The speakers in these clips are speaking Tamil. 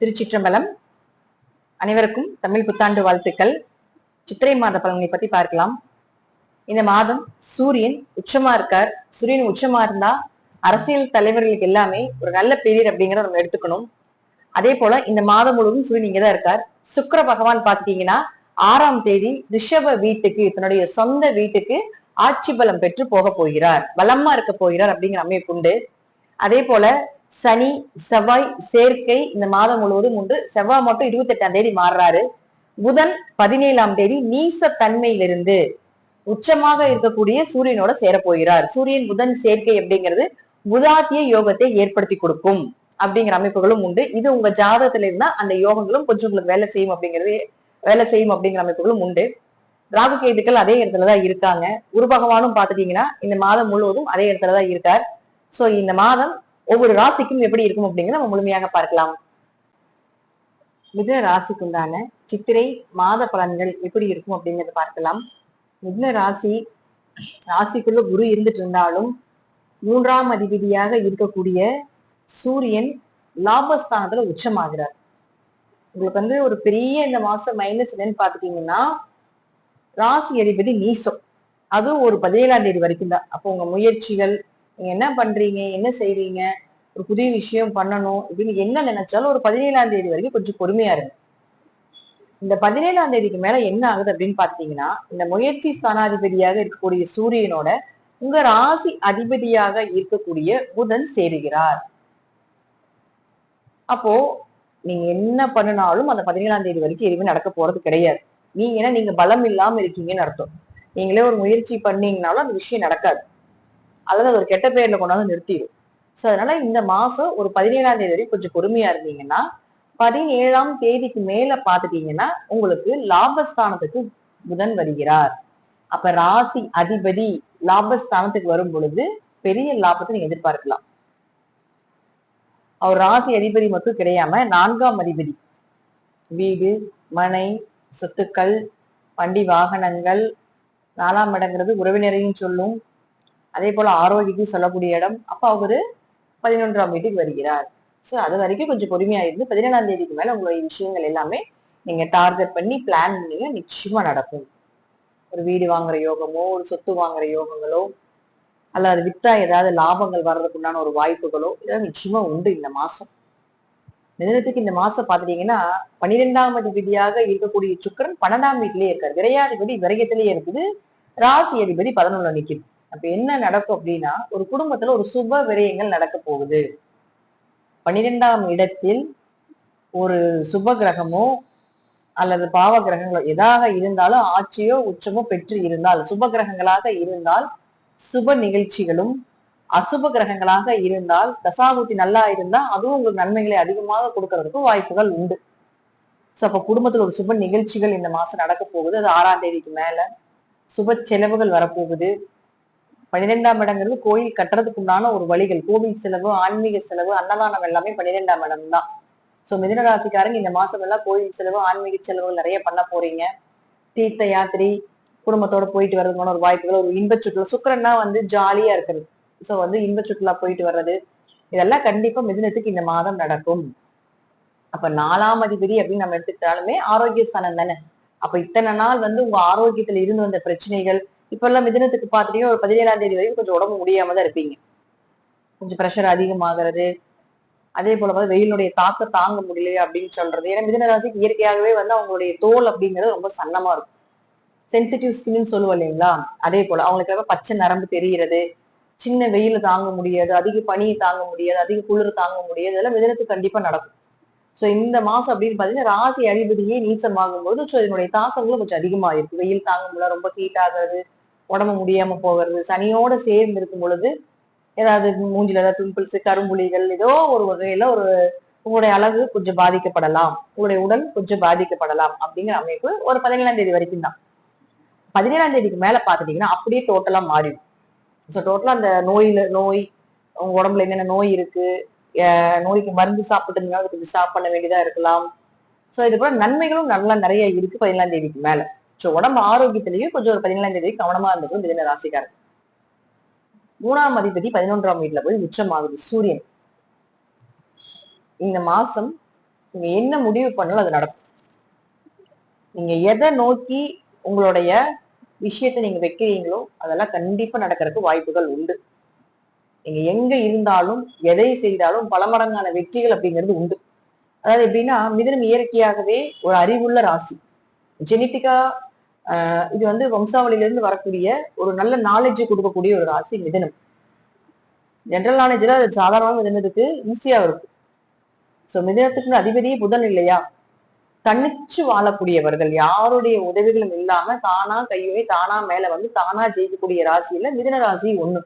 திருச்சிற்றம்பலம். அனைவருக்கும் தமிழ் புத்தாண்டு வாழ்த்துக்கள். சித்திரை மாத பலன்களை பத்தி பார்க்கலாம். இந்த மாதம் சூரியன் உச்சமா இருக்கார். சூரியன் உச்சமா இருந்தா அரசியல் தலைவர்களுக்கு எல்லாமே ஒரு நல்ல பீரியட் அப்படிங்கிறத நம்ம எடுத்துக்கணும். அதே போல இந்த மாதம் முழுவதும் சூரியன் இங்கதான் இருக்கார். சுக்கிர பகவான் பாத்துட்டீங்கன்னா 6ஆம் தேதி ரிஷப வீட்டுக்கு, தன்னுடைய சொந்த வீட்டுக்கு ஆட்சி பலம் பெற்று போக போகிறார், பலமா இருக்க போகிறார் அப்படிங்கிற அமைப்பு உண்டு. அதே போல சனி செவ்வாய் சேர்க்கை இந்த மாதம் முழுவதும் உண்டு. செவ்வாய் மட்டும் 28ஆம் தேதி மாறுறாரு. புதன் 17ஆம் தேதி நீச தன்மையிலிருந்து உச்சமாக இருக்கக்கூடிய சூரியனோட சேரப்போகிறார். சூரியன் புதன் சேர்க்கை அப்படிங்கிறது புதாத்திய யோகத்தை ஏற்படுத்தி கொடுக்கும் அப்படிங்கிற அமைப்புகளும் உண்டு. இது உங்க ஜாதகத்துல இருந்தா அந்த யோகங்களும் கொஞ்சம் உங்களுக்கு வேலை செய்யும் அப்படிங்கிற அமைப்புகளும் உண்டு. ராகு கேதுக்கள் அதே இடத்துலதான் இருக்காங்க. குரு பகவானும் பாத்துட்டீங்கன்னா இந்த மாதம் முழுவதும் அதே இடத்துலதான் இருக்கார். சோ இந்த மாதம் ஒவ்வொரு ராசிக்கும் எப்படி இருக்கும் அப்படிங்கிறத நம்ம முழுமையாக பார்க்கலாம். மிதுன ராசிக்கு உண்டான சித்திரை மாத பலன்கள் எப்படி இருக்கும் அப்படிங்கறத பார்க்கலாம். மிதுன ராசிக்குள்ள குரு இருந்துட்டு இருந்தாலும் 3ஆம் அதிபதியாக இருக்கக்கூடிய சூரியன் லாபஸ்தானத்துல உச்சமாகிறார். உங்களுக்கு ஒரு பெரிய இந்த மாசம் மைனஸ் என்னன்னு பாத்துட்டீங்கன்னா, ராசி அதிபதி நீசம். அதுவும் ஒரு 17ஆம் தேதி வரைக்கும் தான். அப்போ உங்க முயற்சிகள், நீங்க என்ன பண்றீங்க, என்ன செய்றீங்க, ஒரு புதிய விஷயம் பண்ணணும் அப்படின்னு என்ன நினைச்சாலும் ஒரு 17ஆம் தேதி வரைக்கும் கொஞ்சம் பொறுமையா இருக்கு. இந்த 17ஆம் தேதிக்கு மேல என்ன ஆகுது அப்படின்னு பாத்தீங்கன்னா, இந்த முயற்சி ஸ்தானாதிபதியாக இருக்கக்கூடிய சூரியனோட உங்க ராசி அதிபதியாக இருக்கக்கூடிய புதன் சேருகிறார். அப்போ நீங்க என்ன பண்ணினாலும் அந்த 17ஆம் தேதி வரைக்கும் எதுவுமே நடக்க போறது கிடையாது. நீங்க பலம் இல்லாம இருக்கீங்கன்னு அர்த்தம். நீங்களே ஒரு முயற்சி பண்ணீங்கனாலும் அந்த விஷயம் நடக்காது, அல்லது அது ஒரு கெட்ட பேர்ல கொண்டாந்து நிறுத்திடும். சோ அதனால இந்த மாசம் ஒரு 17ஆம் தேதி வரைக்கும் கொஞ்சம் பொறுமையா இருந்தீங்கன்னா, 17ஆம் தேதிக்கு மேல பாத்துட்டீங்கன்னா உங்களுக்கு லாபஸ்தானத்துக்கு புதன் வருகிறார். அப்ப ராசி அதிபதி லாபஸ்தானத்துக்கு வரும் பொழுது பெரிய லாபத்தை நீங்க எதிர்பார்க்கலாம். அவர் ராசி அதிபதி மட்டும் கிடையாம 4ஆம் அதிபதி வீடு, மனை, சொத்துக்கள், வண்டி வாகனங்கள், 4ஆம் இடங்கிறது உறவினரையும் சொல்லும். அதே போல ஆரோக்கியத்தையும் சொல்லக்கூடிய இடம். அப்ப அவரு 11ஆம் வீட்டுக்கு வருகிறார். சோ அது வரைக்கும் கொஞ்சம் பொறுமையா இருந்து 17ஆம் தேதிக்கு மேல உங்களுடைய விஷயங்கள் எல்லாமே நீங்க டார்கெட் பண்ணி பிளான் பண்ணீங்க, நிச்சயமா நடக்கும். ஒரு வீடு வாங்குற யோகமோ, ஒரு சொத்து வாங்குற யோகங்களோ, அல்லது அது வித்தா ஏதாவது லாபங்கள் வர்றதுக்கு உண்டான ஒரு வாய்ப்புகளோ இதெல்லாம் நிச்சயமா உண்டு இந்த மாசம். மிதுனத்துக்கு இந்த மாசம் பாத்துட்டீங்கன்னா 12ஆம் அதிபதியாக இருக்கக்கூடிய சுக்கிரன் 12ஆம் வீட்டிலேயே இருக்காரு. விரையாதிபதி விரயத்திலேயே இருக்குது. ராசி அதிபதி 11ல நிக்குது. அப்ப என்ன நடக்கும் அப்படின்னா, ஒரு குடும்பத்துல ஒரு சுப விரயங்கள் நடக்க போகுது. 12ஆம் இடத்தில் ஒரு சுப கிரகமோ அல்லது பாவ கிரகங்களோ எதாக இருந்தாலும், ஆட்சியோ உச்சமோ பெற்று இருந்தால், சுப கிரகங்களாக இருந்தால் சுப நிகழ்ச்சிகளும், அசுப கிரகங்களாக இருந்தால் தசாபுத்தி நல்லா இருந்தா அதுவும் உங்களுக்கு நன்மைகளை அதிகமாக கொடுக்கறதுக்கு வாய்ப்புகள் உண்டு. சோ அப்ப குடும்பத்துல ஒரு சுப நிகழ்ச்சிகள் இந்த மாசம் நடக்க போகுது. அது 6ஆம் தேதிக்கு மேல சுப செலவுகள் வரப்போகுது. 12ஆம் இடங்கிறது கோயில் கட்டுறதுக்கு உண்டான ஒரு வழிகள், கோவில் செலவு, ஆன்மீக செலவு, அன்னதானம் எல்லாமே 12ஆம் இடம் தான். சோ மிதுன ராசிக்காரங்க இந்த மாசம் எல்லாம் கோயில் செலவு, ஆன்மீக செலவுகள் நிறைய பண்ண போறீங்க. தீர்த்த யாத்திரை குடும்பத்தோட போயிட்டு வர்றதுக்கான ஒரு வாய்ப்புகள், ஒரு இன்ப சுற்றுலா. சுக்கிரன்னா ஜாலியா இருக்கிறது. சோ இன்ப சுற்றுலா போயிட்டு வர்றது, இதெல்லாம் கண்டிப்பா மிதுனத்துக்கு இந்த மாதம் நடக்கும். அப்ப 4ஆம் அதிபதி அப்படின்னு நம்ம எடுத்துக்கிட்டாலுமே ஆரோக்கிய ஸ்தானம் தானே. அப்ப இத்தனை நாள் உங்க ஆரோக்கியத்துல இருந்து வந்த பிரச்சனைகள் இப்ப எல்லாம் மிதுனத்துக்கு பாத்துட்டீங்கன்னா ஒரு 17ஆம் தேதி வரைக்கும் கொஞ்சம் உடம்பு முடியாம தான் இருப்பீங்க. கொஞ்சம் பிரஷர் அதிகமாகிறது. அதே போல வெயிலுடைய தாக்கம் தாங்க முடியல அப்படின்னு சொல்றது. ஏன்னா மிதுன ராசிக்கு இயற்கையாகவே அவங்களுடைய தோல் அப்படிங்கிறது ரொம்ப சன்னமா இருக்கும். சென்சிட்டிவ் ஸ்கின்னு சொல்லுவோம் இல்லைங்களா, அதே போல அவங்களுக்கு பச்சை நரம்பு தெரிகிறது. சின்ன வெயில தாங்க முடியாது, அதிக பனியை தாங்க முடியாது, அதிக குளிர் தாங்க முடியாது. இதெல்லாம் மிதுனத்துக்கு கண்டிப்பா நடக்கும். சோ இந்த மாசம் அப்படின்னு பாத்தீங்கன்னா ராசி அதிபதியே நீசமாகும் போது இதனுடைய தாக்கங்களும் கொஞ்சம் அதிகமா இருக்கு. வெயில் தாங்க முடியல, ரொம்ப ஹீட் ஆகுறது, உடம்பு முடியாம போகிறது. சனியோட சேர்ந்து இருக்கும் பொழுது ஏதாவது மூஞ்சில ஏதாவது பிம்பிள்ஸ், கரும்புலிகள், ஏதோ ஒரு வகையில உங்களுடைய அழகு கொஞ்சம் பாதிக்கப்படலாம், உங்களுடைய உடல் கொஞ்சம் பாதிக்கப்படலாம் அப்படிங்கிற அமைப்பு ஒரு 17ஆம் தேதி வரைக்கும் தான். 17ஆம் தேதிக்கு மேல பாத்துட்டீங்கன்னா அப்படியே டோட்டலா மாறிடும். சோ டோட்டலா அந்த நோய் உங்க உடம்புல என்னென்ன நோய் இருக்கு, நோய்க்கு மருந்து சாப்பிட்டு இருந்தாலும் கொஞ்சம் ஸ்டாப் பண்ண வேண்டியதா இருக்கலாம். சோ இது போல நன்மைகளும் நல்லா நிறைய இருக்கு 17ஆம் தேதிக்கு மேல. சோ உடம்பு ஆரோக்கியத்திலேயும் கொஞ்சம் ஒரு 17ஆம் தேதி கவனமா இருந்துக்கும் மிதுன ராசிக்காரர். 3ஆம் அதிபதி 11ஆம் வீட்டுல போய் உச்சமாகுது சூரியன். இந்த மாசம் நீங்க என்ன முடிவு பண்ணாலும் அது நடக்கும். நீங்க எதை நோக்கி உங்களுடைய விஷயத்தை நீங்க வைக்கிறீங்களோ அதெல்லாம் கண்டிப்பா நடக்கிறதுக்கு வாய்ப்புகள் உண்டு. நீங்க எங்க இருந்தாலும் எதை செய்தாலும் பல மடங்கான வெற்றிகள் அப்படிங்கிறது உண்டு. அதாவது எப்படின்னா, மிதுனம் இயற்கையாகவே ஒரு அறிவுள்ள ராசி. ஜெனிட்டிக்கா இது வந்து வம்சாவளியிலிருந்து வரக்கூடிய ஒரு நல்ல நாலேஜ் கொடுக்கக்கூடிய ஒரு ராசி மிதுனம். ஜென்ரல் நாலேஜ் தான் சாதாரணமாக மிதுனத்துக்கு ஈஸியா இருக்கும். சோ மிதுனத்துக்கு அதிபதியே புதன் இல்லையா? தன்னிச்சு வாழக்கூடியவர்கள், யாருடைய உதவிகளும் இல்லாம தானா கையுமே தானா மேல வந்து தானா ஜெயிக்கக்கூடிய ராசியில மிதுன ராசி ஒண்ணு.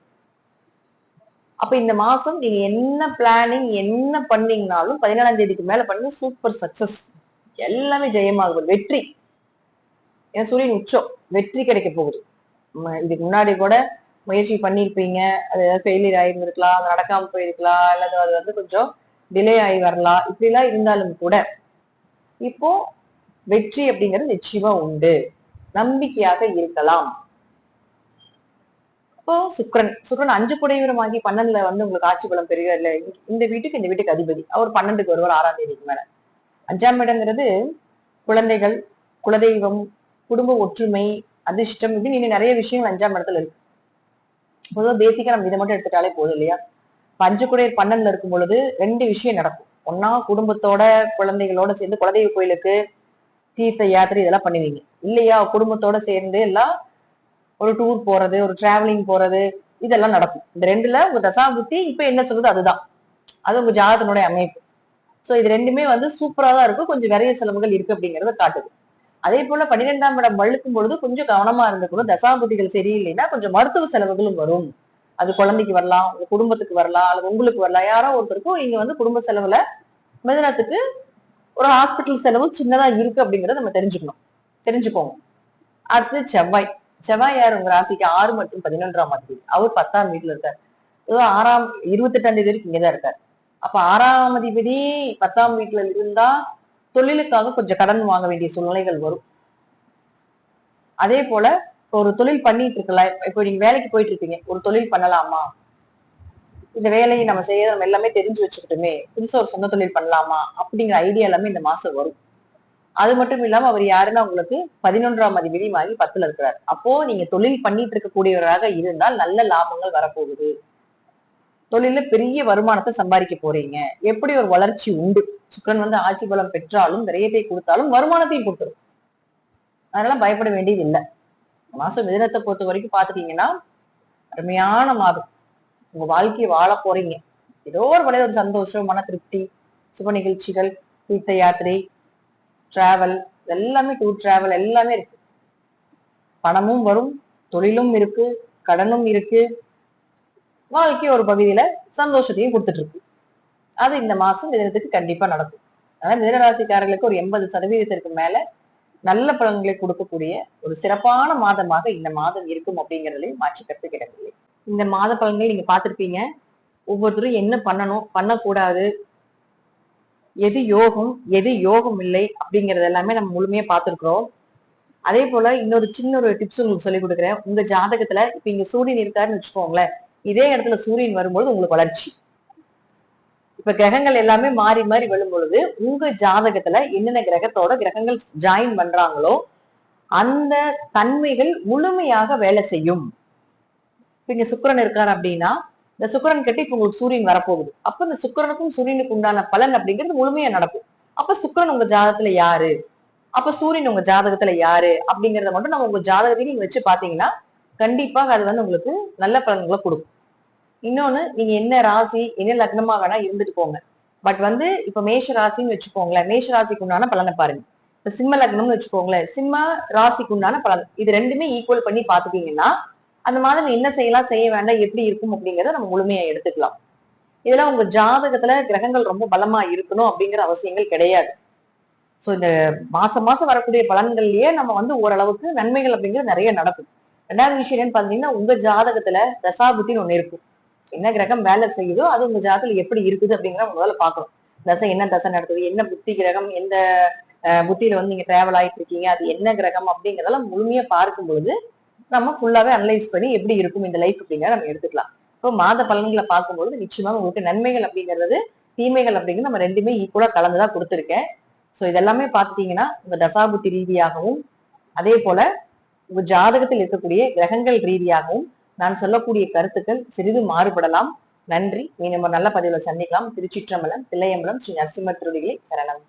அப்ப இந்த மாசம் நீங்க என்ன பிளானிங் என்ன பண்ணீங்கனாலும் 17ஆம் தேதிக்கு மேல பண்ணி சூப்பர் சக்சஸ். எல்லாமே ஜெயமாகும், வெற்றி. ஏன் சூரியன் உச்சம், வெற்றி கிடைக்க போகுது. இதுக்கு முன்னாடி கூட முயற்சி பண்ணிருப்பீங்க, அது ஏதாவது ஃபெயிலியர் ஆயிருந்திருக்கலாம், அது நடக்காம போயிருக்கலாம், அல்லது அது வந்து கொஞ்சம் டிலே ஆகி வரலாம். இப்படி எல்லாம் இருந்தாலும் கூட இப்போ வெற்றி அப்படிங்கிறது நிச்சயமா உண்டு. நம்பிக்கையாக இருக்கலாம். இப்போ சுக்ரன் 5 குடைவரமாகி 12ல வந்து உங்களுக்கு ஆட்சி பலம் பெரிய இல்ல. இந்த வீட்டுக்கு அதிபதி. அவர் 12க்கு வருவார் 6ஆம் தேதிக்கு மேல. 5ஆம் இடங்கிறது குழந்தைகள், குலதெய்வம், குடும்ப ஒற்றுமை, அதிர்ஷ்டம், இப்படின்னு இன்னும் நிறைய விஷயங்கள் 5ஆம் இடத்துல இருக்கு. பொதுவா பேசிக்கா நம்ம இதை மட்டும் எடுத்துட்டாலே போதும் இல்லையா? 5 குடையர் 12ல இருக்கும் பொழுது 2 விஷயம் நடக்கும். ஒன்னா குடும்பத்தோட குழந்தைகளோட சேர்ந்து குலதெய்வ கோயிலுக்கு தீர்த்த யாத்திரை இதெல்லாம் பண்ணுவீங்க இல்லையா? குடும்பத்தோட சேர்ந்து எல்லாம் ஒரு டூர் போறது, ஒரு டிராவலிங் போறது, இதெல்லாம் நடக்கும். இந்த 2ல உங்க தசாபுத்தி இப்ப என்ன சொல்றது அதுதான். அது உங்க ஜாதகத்தினுடைய அமைப்பு. சோ இது 2மே வந்து சூப்பரா தான் இருக்கும். கொஞ்சம் விரைய செலவுகள் இருக்கு அப்படிங்கறத காட்டுது. அதே போல 12ஆம் இடம் வழுக்கும் பொழுது கொஞ்சம் கவனமா இருந்துக்கணும். தசாபுத்திகள் சரியில்லைன்னா கொஞ்சம் மருத்துவ செலவுகளும் வரும். அது குழந்தைக்கு வரலாம், உங்க குடும்பத்துக்கு வரலாம், அல்லது உங்களுக்கு வரலாம். யாரோ ஒருத்தருக்கும் இங்க வந்து குடும்ப செலவுல மிதனத்துக்கு ஒரு ஹாஸ்பிட்டல் செலவு சின்னதா இருக்கு அப்படிங்கறத நம்ம தெரிஞ்சுக்கோங்க. அடுத்து செவ்வாய் யார் உங்க ராசிக்கு 6 மற்றும் 11ஆம் அதிபதி. அவர் 10ஆம் வீட்டுல இருக்காரு. 28ஆம் தேதி வரைக்கும் இங்கதான் இருக்காரு. அப்ப 6ஆம் அதிபதி 10ஆம் வீட்டுல இருந்தா தொழிலுக்காக கொஞ்சம் கடன் வாங்க வேண்டிய சூழ்நிலைகள் வரும். அதே போல ஒரு தொழில் பண்ணிட்டு இருக்கலாம். இப்போ நீங்க வேலைக்கு போயிட்டு இருப்பீங்க, ஒரு தொழில் பண்ணலாமா, இந்த வேலையை நம்ம செய்ய நம்ம எல்லாமே தெரிஞ்சு வச்சுக்கிட்டுமே புதுசா ஒரு சொந்த தொழில் பண்ணலாமா அப்படிங்கிற ஐடியா எல்லாமே இந்த மாசம் வரும். அது மட்டும் இல்லாம அவர் யாருன்னா உங்களுக்கு 11ஆம் அதிபதி வாங்கி 10ல இருக்கிறார். அப்போ நீங்க தொழில் பண்ணிட்டு இருக்கக்கூடியவராக இருந்தால் நல்ல லாபங்கள் வரப்போகுது. தொழில பெரிய வருமானத்தை சம்பாதிக்க போறீங்க. எப்படி ஒரு வளர்ச்சி உண்டு. சுக்கரன் வந்து ஆட்சி பலம் பெற்றாலும் விரயத்தை கொடுத்தாலும் வருமானத்தையும் கொடுத்துரும். அதனால பயப்பட வேண்டியது இல்லை. மாசம் மிதனத்தை பொறுத்த வரைக்கும் பாத்துட்டீங்கன்னா அருமையான மாதம். உங்க வாழ்க்கையை வாழ போறீங்க. ஏதோ ஒரு வழியில ஒரு சந்தோஷம், மன திருப்தி, சுப நிகழ்ச்சிகள், தீர்த்த யாத்திரை, டிராவல், எல்லாமே டூர் டிராவல் எல்லாமே இருக்கு. பணமும் வரும், தொழிலும் இருக்கு, கடனும் இருக்கு, வாழ்க்கை ஒரு பகுதியில சந்தோஷத்தையும் கொடுத்துட்டு இருக்கு. அது இந்த மாசம் மிதனத்துக்கு கண்டிப்பா நடக்கும். அதனால மிதனராசிக்காரர்களுக்கு ஒரு 80% மேல நல்ல பலன்களை கொடுக்கக்கூடிய ஒரு சிறப்பான மாதமாக இந்த மாதம் இருக்கும் அப்படிங்கிறதுலையும் மாற்றுக்கருத்து கிடைக்கவில்லை. இந்த மாத பலன்கள் நீங்க பார்த்திருப்பீங்க. ஒவ்வொருத்தரும் என்ன பண்ணணும், பண்ணக்கூடாது, எது யோகம் எது யோகம் இல்லை அப்படிங்கறது எல்லாமே நம்ம முழுமையா பார்த்திருக்கிறோம். அதே போல இன்னொரு சின்ன ஒரு டிப்ஸ் உங்களுக்கு சொல்லி கொடுக்குறேன். உங்க ஜாதகத்துல இப்ப இங்க சூரியன் இருக்காருன்னு வச்சுக்கோங்களேன், இதே இடத்துல சூரியன் வரும்போது உங்களுக்கு வளர்ச்சி. இப்ப கிரகங்கள் எல்லாமே மாறி மாறி வரும் பொழுது உங்க ஜாதகத்துல என்னென்ன கிரகங்கள் ஜாயின் பண்றாங்களோ அந்த தன்மைகள் முழுமையாக வேலை செய்யும். இப்ப இங்க சுக்கிரன் இருக்காரு அப்படின்னா இந்த சுக்கிரன் கட்டி இப்ப உங்களுக்கு சூரியன் வரப்போகுது. அப்ப இந்த சுக்கிரனுக்கும் சூரியனுக்கு உண்டான பலன் அப்படிங்கிறது முழுமையா நடக்கும். அப்ப சுக்கிரன் உங்க ஜாதகத்துல யாரு, அப்ப சூரியன் உங்க ஜாதகத்துல யாரு அப்படிங்கறத மட்டும் நம்ம உங்க ஜாதகத்தையும் நீங்க வச்சு பாத்தீங்கன்னா கண்டிப்பாக அது வந்து உங்களுக்கு நல்ல பலன்களை கொடுக்கும். இன்னொன்னு, நீங்க என்ன ராசி என்ன லக்னமா வேணா இருந்துட்டு போங்க. பட் வந்து இப்ப மேஷ ராசின்னு வச்சுக்கோங்களேன், மேஷ ராசிக்கு உண்டான பலனை பாருங்க. இப்ப சிம்ம லக்னம்னு வச்சுக்கோங்களேன், சிம்ம ராசிக்கு உண்டான பலன் இது ரெண்டுமே ஈக்குவல் பண்ணி பாத்துட்டீங்கன்னா அந்த மாதிரி என்ன செய்யலாம் செய்ய வேண்டாம் எப்படி இருக்கும் அப்படிங்கறத நம்ம முழுமையா எடுத்துக்கலாம். இதெல்லாம் உங்க ஜாதகத்துல கிரகங்கள் ரொம்ப பலமா இருக்கணும் அப்படிங்கிற அவசியங்கள் கிடையாது. சோ இந்த மாசம் வரக்கூடிய பலன்கள்லயே நம்ம வந்து ஓரளவுக்கு நன்மைகள் அப்படிங்கிறது நிறைய நடக்கும். ரெண்டாவது விஷயம் என்னன்னு பாத்தீங்கன்னா, உங்க ஜாதகத்துல தசாபுத்தின்னு ஒண்ணு இருக்கும். என்ன கிரகம் வேலை செய்யுதோ அது உங்க ஜாதகத்துல எப்படி இருக்குது அப்படிங்கிறத முதல்ல பாக்கணும். தசை என்ன தசை நடக்குது, என்ன புத்தி கிரகம், எந்த புத்தியில வந்து நீங்க டிராவல் ஆயிட்டு இருக்கீங்க, அது என்ன கிரகம் அப்படிங்கறதெல்லாம் முழுமையா பார்க்கும் பொழுது நம்ம ஃபுல்லாவே அனலைஸ் பண்ணி எப்படி இருக்கும் இந்த லைஃப் அப்படிங்கிறத நம்ம எடுத்துக்கலாம். இப்போ மாத பலன்களை பார்க்கும்பொழுது நிச்சயமாக உங்களுக்கு நன்மைகள் அப்படிங்கிறது தீமைகள் அப்படிங்கிறது நம்ம ரெண்டுமே ஈக்குவலா கலந்துதான் கொடுத்துருக்கேன். சோ இதெல்லாமே பாத்தீங்கன்னா உங்க தசாபுத்தி ரீதியாகவும் அதே போல உங்க ஜாதகத்தில் இருக்கக்கூடிய கிரகங்கள் ரீதியாகவும் நான் சொல்லக்கூடிய கருத்துக்கள் சிறிது மாறுபடலாம். நன்றி. மீண்டும் ஒரு நல்ல பதிவுல சந்திக்கலாம். திருச்சிற்றம்பலம், தில்லையம்பலம், ஸ்ரீ நரசிம்மர் திருவடிகளே சரணம்.